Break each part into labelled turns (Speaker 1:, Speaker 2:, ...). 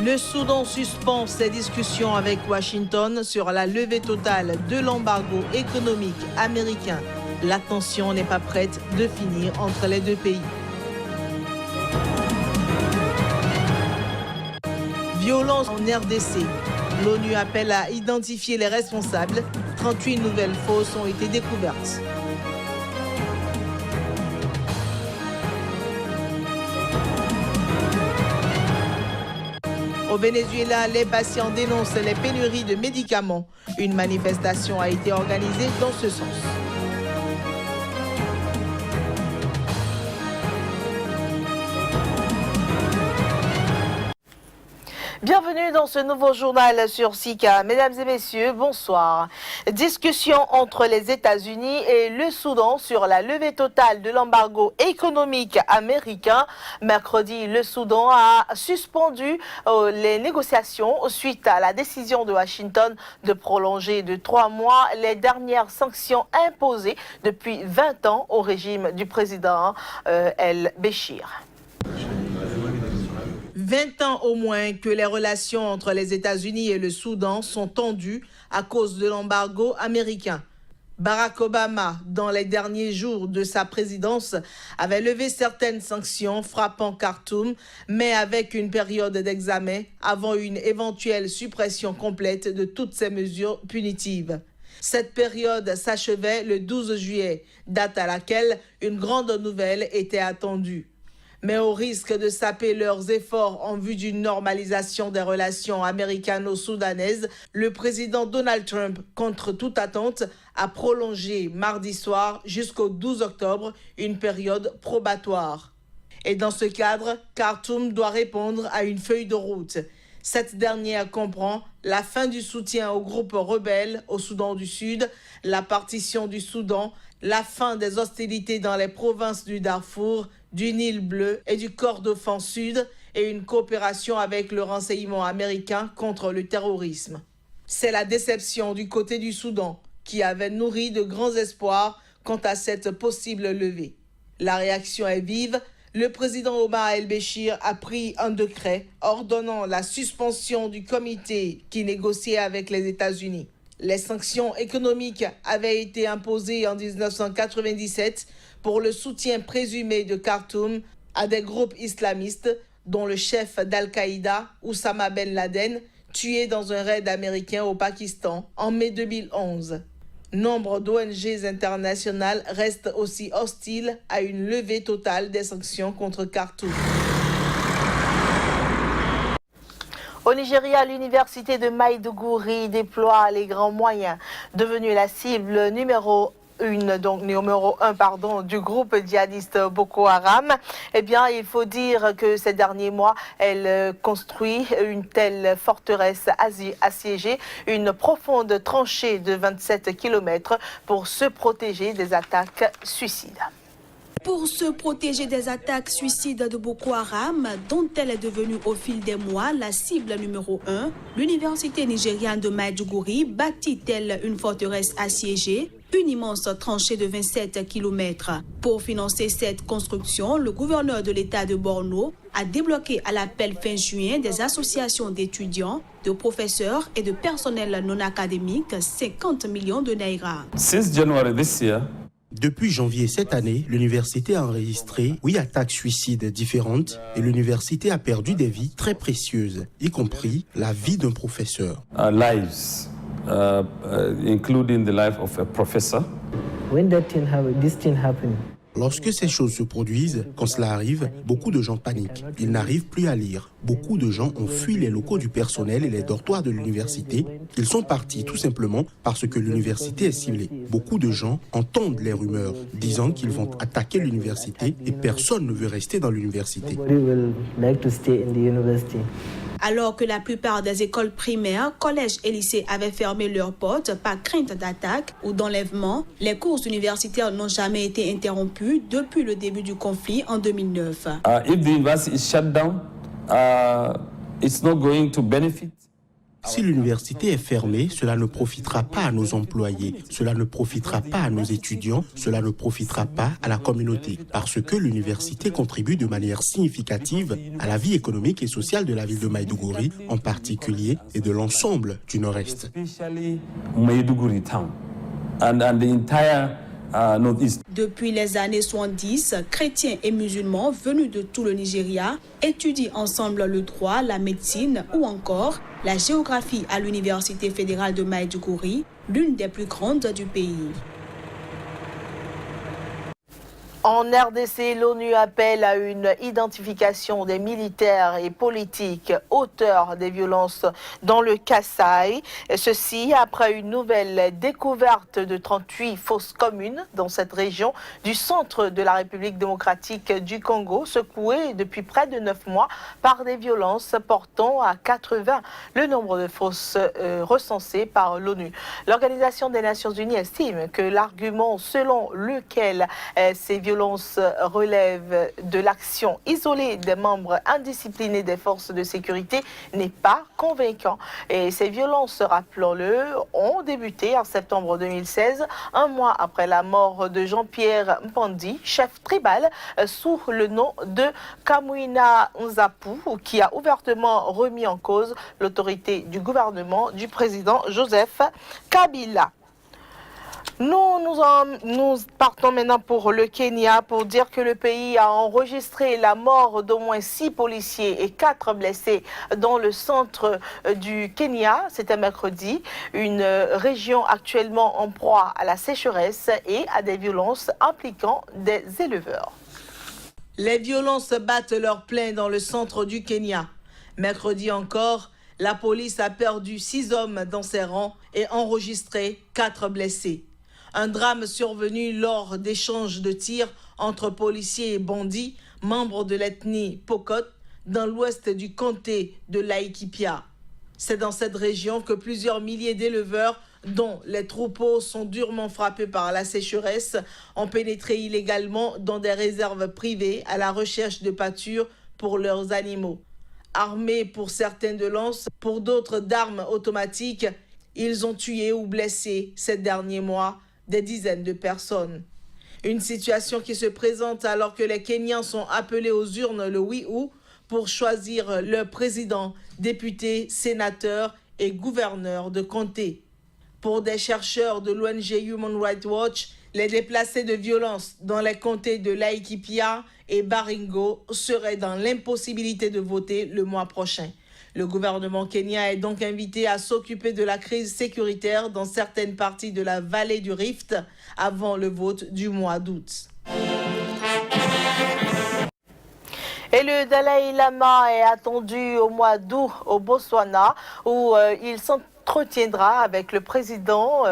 Speaker 1: Le Soudan suspend ses discussions avec Washington sur la levée totale de l'embargo économique américain. La tension n'est pas prête de finir entre les deux pays. Violence en RDC. L'ONU appelle à identifier les responsables. 38 nouvelles fosses ont été découvertes. Au Venezuela, les patients dénoncent les pénuries de médicaments. Une manifestation a été organisée dans ce sens. Bienvenue dans ce nouveau journal sur SICA. Mesdames et messieurs, bonsoir. Discussion entre les États-Unis et le Soudan sur la levée totale de l'embargo économique américain. Mercredi, le Soudan a suspendu les négociations suite à la décision de Washington de prolonger de 3 mois les dernières sanctions imposées depuis 20 ans au régime du président El-Béchir. 20 ans au moins que les relations entre les États-Unis et le Soudan sont tendues à cause de l'embargo américain. Barack Obama, dans les derniers jours de sa présidence, avait levé certaines sanctions frappant Khartoum, mais avec une période d'examen avant une éventuelle suppression complète de toutes ces mesures punitives. Cette période s'achevait le 12 juillet, date à laquelle une grande nouvelle était attendue. Mais au risque de saper leurs efforts en vue d'une normalisation des relations américano-soudanaises, le président Donald Trump, contre toute attente, a prolongé mardi soir jusqu'au 12 octobre une période probatoire. Et dans ce cadre, Khartoum doit répondre à une feuille de route. Cette dernière comprend la fin du soutien aux groupes rebelles au Soudan du Sud, la partition du Soudan, la fin des hostilités dans les provinces du Darfour, du Nil bleu et du Kordofan Sud et une coopération avec le renseignement américain contre le terrorisme. C'est la déception du côté du Soudan qui avait nourri de grands espoirs quant à cette possible levée. La réaction est vive. Le président Omar El-Béchir a pris un décret ordonnant la suspension du comité qui négociait avec les États-Unis. Les sanctions économiques avaient été imposées en 1997 pour le soutien présumé de Khartoum à des groupes islamistes, dont le chef d'Al-Qaïda, Oussama Ben Laden, tué dans un raid américain au Pakistan en mai 2011. Nombre d'ONG internationales restent aussi hostiles à une levée totale des sanctions contre Khartoum. Au Nigeria, l'université de Maiduguri déploie les grands moyens. Devenue la cible numéro 1 du groupe djihadiste Boko Haram, eh bien, il faut dire que ces derniers mois, elle construit une telle forteresse assiégée, une profonde tranchée de 27 km pour se protéger des attaques suicides.
Speaker 2: Pour se protéger des attaques suicides de Boko Haram, dont elle est devenue au fil des mois la cible numéro 1, l'université nigériane de Maiduguri bâtit telle une forteresse assiégée, une immense tranchée de 27 km. Pour financer cette construction, le gouverneur de l'État de Borno a débloqué à l'appel fin juin des associations d'étudiants, de professeurs et de personnel non académique 50 millions de naira.
Speaker 3: Since January this year,
Speaker 4: depuis janvier cette année, l'université a enregistré 8 attaques suicides différentes et l'université a perdu des vies très précieuses, y compris la vie d'un professeur.
Speaker 3: Lives, including the life of a professor.
Speaker 5: When this thing happened,
Speaker 4: Lorsque ces choses se produisent, quand cela arrive, beaucoup de gens paniquent. Ils n'arrivent plus à lire. Beaucoup de gens ont fui les locaux du personnel et les dortoirs de l'université. Ils sont partis tout simplement parce que l'université est ciblée. Beaucoup de gens entendent les rumeurs disant qu'ils vont attaquer l'université et personne ne veut rester dans l'université.
Speaker 2: Alors que la plupart des écoles primaires, collèges et lycées avaient fermé leurs portes par crainte d'attaque ou d'enlèvement, les cours universitaires n'ont jamais été interrompus depuis le début du conflit en 2009.
Speaker 3: If the university is shut down, it's not going to benefit
Speaker 4: Si l'université est fermée, cela ne profitera pas à nos employés, cela ne profitera pas à nos étudiants, cela ne profitera pas à la communauté, parce que l'université contribue de manière significative à la vie économique et sociale de la ville de Maïdougouri en particulier et de l'ensemble du Nord-Est.
Speaker 2: Depuis les années 70, chrétiens et musulmans venus de tout le Nigeria étudient ensemble le droit, la médecine ou encore la géographie à l'Université fédérale de Maïdougouri, l'une des plus grandes du pays.
Speaker 1: En RDC, l'ONU appelle à une identification des militaires et politiques auteurs des violences dans le Kasaï. Ceci après une nouvelle découverte de 38 fosses communes dans cette région du centre de la République démocratique du Congo, secouée depuis près de 9 mois par des violences portant à 80 le nombre de fosses recensées par l'ONU. L'Organisation des Nations Unies estime que l'argument selon lequel ces violences relèvent de l'action isolée des membres indisciplinés des forces de sécurité n'est pas convaincant. Et ces violences, rappelons-le, ont débuté en septembre 2016, un mois après la mort de Jean-Pierre Mpandi, chef tribal sous le nom de Kamwina Nzapu, qui a ouvertement remis en cause l'autorité du gouvernement du président Joseph Kabila. Nous partons maintenant pour le Kenya pour dire que le pays a enregistré la mort d'au moins 6 policiers et 4 blessés dans le centre du Kenya. C'était mercredi, une région actuellement en proie à la sécheresse et à des violences impliquant des éleveurs. Les violences battent leur plein dans le centre du Kenya. Mercredi encore, la police a perdu 6 hommes dans ses rangs et enregistré 4 blessés. Un drame survenu lors d'échanges de tirs entre policiers et bandits, membres de l'ethnie Pokot, dans l'ouest du comté de Laikipia. C'est dans cette région que plusieurs milliers d'éleveurs, dont les troupeaux sont durement frappés par la sécheresse, ont pénétré illégalement dans des réserves privées à la recherche de pâture pour leurs animaux. Armés pour certains de lances, pour d'autres d'armes automatiques, ils ont tué ou blessé ces derniers mois des dizaines de personnes. Une situation qui se présente alors que les Kenyans sont appelés aux urnes le 8 août pour choisir leur président, député, sénateur et gouverneur de comté. Pour des chercheurs de l'ONG Human Rights Watch, les déplacés de violence dans les comtés de Laikipia et Baringo seraient dans l'impossibilité de voter le mois prochain. Le gouvernement kenyan est donc invité à s'occuper de la crise sécuritaire dans certaines parties de la vallée du Rift avant le vote du mois d'août. Et le Dalai Lama est attendu au mois d'août au Botswana où il s'entretiendra avec le président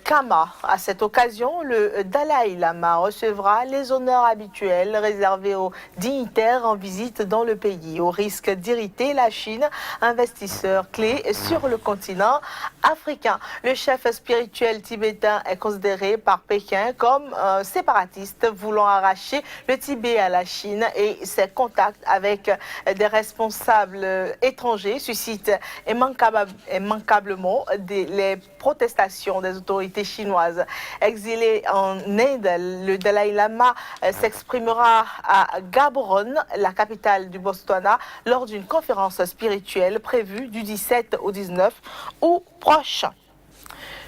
Speaker 1: Kama. À cette occasion, le Dalai Lama recevra les honneurs habituels réservés aux dignitaires en visite dans le pays, au risque d'irriter la Chine, investisseur clé sur le continent africain. Le chef spirituel tibétain est considéré par Pékin comme un séparatiste voulant arracher le Tibet à la Chine, et ses contacts avec des responsables étrangers suscitent immanquablement les protestations des autorités chinoises. Exilé en Inde, le Dalai Lama s'exprimera à Gaborone, la capitale du Botswana, lors d'une conférence spirituelle prévue du 17 au 19 août prochain.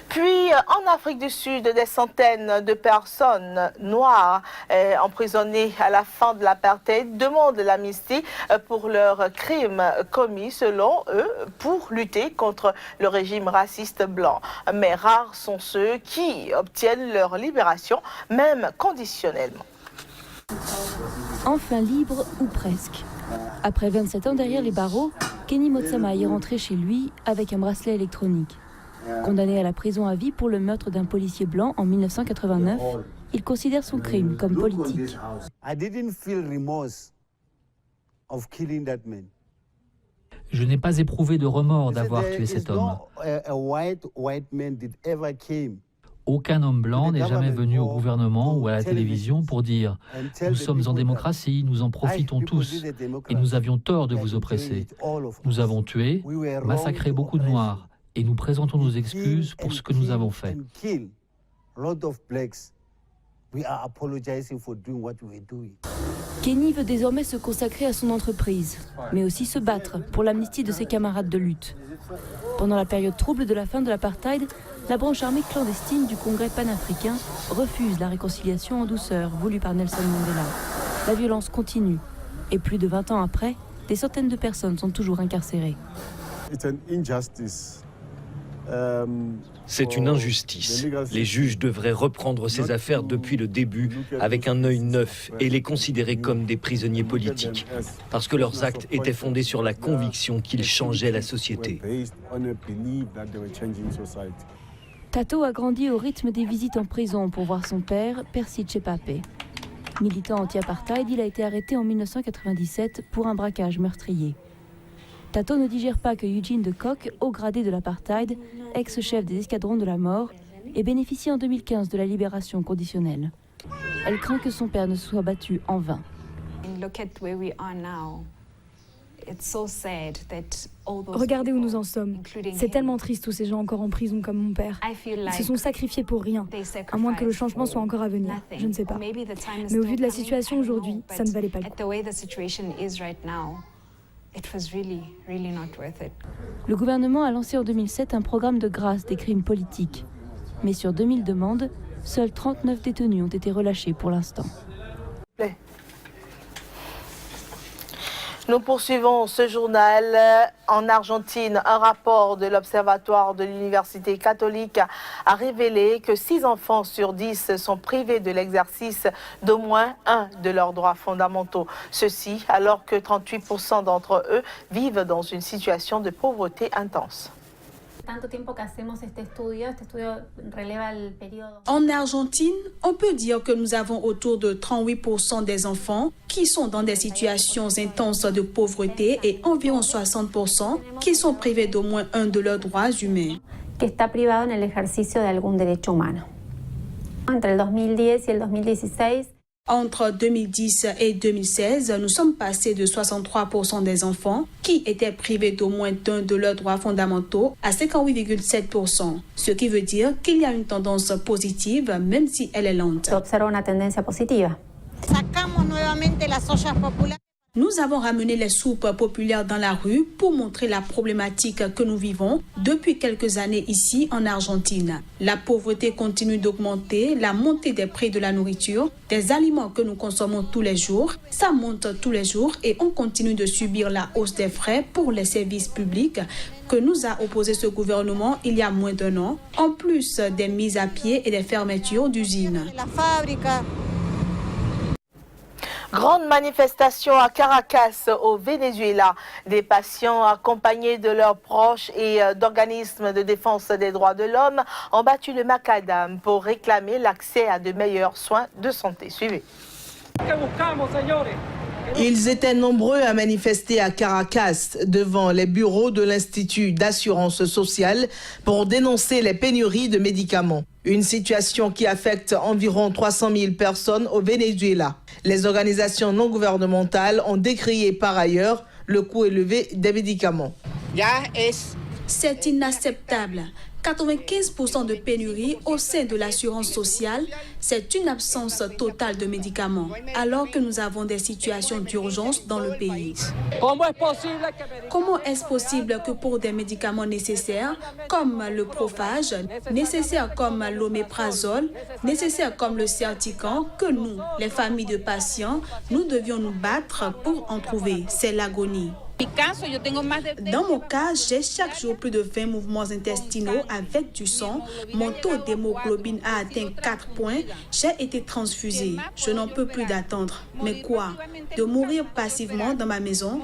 Speaker 1: Puis, en Afrique du Sud, des centaines de personnes noires emprisonnées à la fin de l'apartheid demandent l'amnistie pour leurs crimes commis, selon eux, pour lutter contre le régime raciste blanc. Mais rares sont ceux qui obtiennent leur libération, même conditionnellement.
Speaker 6: Enfin libre, ou presque. Après 27 ans derrière les barreaux, Kenny Motsama est rentré chez lui avec un bracelet électronique. Condamné à la prison à vie pour le meurtre d'un policier blanc en 1989, il considère son crime comme politique.
Speaker 7: Je n'ai pas éprouvé de remords d'avoir tué cet homme. Aucun homme blanc n'est jamais venu au gouvernement ou à la télévision pour dire « Nous sommes en démocratie, nous en profitons tous, et nous avions tort de vous oppresser. Nous avons tué, massacré beaucoup de Noirs, et nous présentons nos excuses pour ce que nous avons fait. »
Speaker 6: Kenny veut désormais se consacrer à son entreprise, mais aussi se battre pour l'amnistie de ses camarades de lutte. Pendant la période trouble de la fin de l'apartheid, la branche armée clandestine du Congrès panafricain refuse la réconciliation en douceur voulue par Nelson Mandela. La violence continue, et plus de 20 ans après, des centaines de personnes sont toujours incarcérées.
Speaker 8: C'est une injustice. Les juges devraient reprendre ces affaires depuis le début avec un œil neuf et les considérer comme des prisonniers politiques, parce que leurs actes étaient fondés sur la conviction qu'ils changeaient la société.
Speaker 6: Tato a grandi au rythme des visites en prison pour voir son père, Percy Tchepape. Militant anti-apartheid, il a été arrêté en 1997 pour un braquage meurtrier. Tato ne digère pas que Eugene de Kock, haut gradé de l'apartheid, ex-chef des escadrons de la mort, ait bénéficié en 2015 de la libération conditionnelle. Elle craint que son père ne soit battu en vain.
Speaker 9: Regardez où nous en sommes. C'est tellement triste tous ces gens encore en prison comme mon père. Ils se sont sacrifiés pour rien, à moins que le changement soit encore à venir. Je ne sais pas. Mais au vu de la situation aujourd'hui, ça ne valait pas le coup.
Speaker 6: Le gouvernement a lancé en 2007 un programme de grâce des crimes politiques. Mais sur 2000 demandes, seuls 39 détenus ont été relâchés pour l'instant.
Speaker 1: Nous poursuivons ce journal. En Argentine, un rapport de l'Observatoire de l'Université catholique a révélé que 6 enfants sur 10 sont privés de l'exercice d'au moins un de leurs droits fondamentaux. Ceci alors que 38% d'entre eux vivent dans une situation de pauvreté intense.
Speaker 2: En Argentine, on peut dire que nous avons autour de 38% des enfants qui sont dans des situations intenses de pauvreté et environ 60% qui sont privés d'au moins un de leurs droits humains.
Speaker 10: Está privado en el ejercicio de algún derecho humano. Entre el 2010 y el 2016,
Speaker 2: entre 2010 et 2016, nous sommes passés de 63% des enfants qui étaient privés d'au moins d'un de leurs droits fondamentaux à 58,7%, ce qui veut dire qu'il y a une tendance positive, même si elle est lente.
Speaker 10: se observa una tendencia positiva.
Speaker 11: Sacamos nuevamente las ollas populares.
Speaker 2: Nous avons ramené les soupes populaires dans la rue pour montrer la problématique que nous vivons depuis quelques années ici en Argentine. La pauvreté continue d'augmenter, la montée des prix de la nourriture, des aliments que nous consommons tous les jours, ça monte tous les jours et on continue de subir la hausse des frais pour les services publics que nous a opposé ce gouvernement il y a moins d'1 an, en plus des mises à pied et des fermetures d'usines.
Speaker 1: Grande manifestation à Caracas, au Venezuela. Des patients accompagnés de leurs proches et d'organismes de défense des droits de l'homme ont battu le macadam pour réclamer l'accès à de meilleurs soins de santé. Suivez. Ils étaient nombreux à manifester à Caracas devant les bureaux de l'Institut d'assurance sociale pour dénoncer les pénuries de médicaments. Une situation qui affecte environ 300 000 personnes au Venezuela. Les organisations non gouvernementales ont décrié par ailleurs le coût élevé des médicaments.
Speaker 2: C'est inacceptable. 95% de pénurie au sein de l'assurance sociale, c'est une absence totale de médicaments, alors que nous avons des situations d'urgence dans le pays. Comment est-ce possible que pour des médicaments nécessaires, comme le Prophage, nécessaires comme l'oméprazole, nécessaires comme le Certican, que nous, les familles de patients, nous devions nous battre pour en trouver? C'est l'agonie. Dans mon cas, j'ai chaque jour plus de 20 mouvements intestinaux avec du sang. Mon taux d'hémoglobine a atteint 4 points. J'ai été transfusée. Je n'en peux plus d'attendre. Mais quoi? De mourir passivement dans ma maison?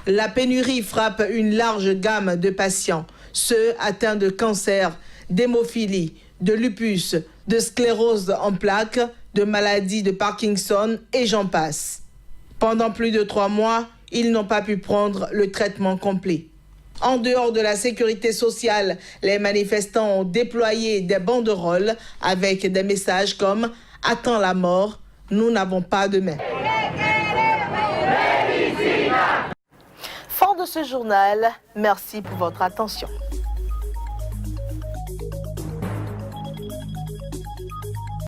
Speaker 1: La pénurie frappe une large gamme de patients. Ceux atteints de cancer, d'hémophilie, de lupus, de sclérose en plaques, de maladies de Parkinson et j'en passe. Pendant plus de 3 mois, ils n'ont pas pu prendre le traitement complet. En dehors de la sécurité sociale, les manifestants ont déployé des banderoles avec des messages comme « Attends la mort, nous n'avons pas de main ».
Speaker 12: Fin de ce journal, merci pour votre attention.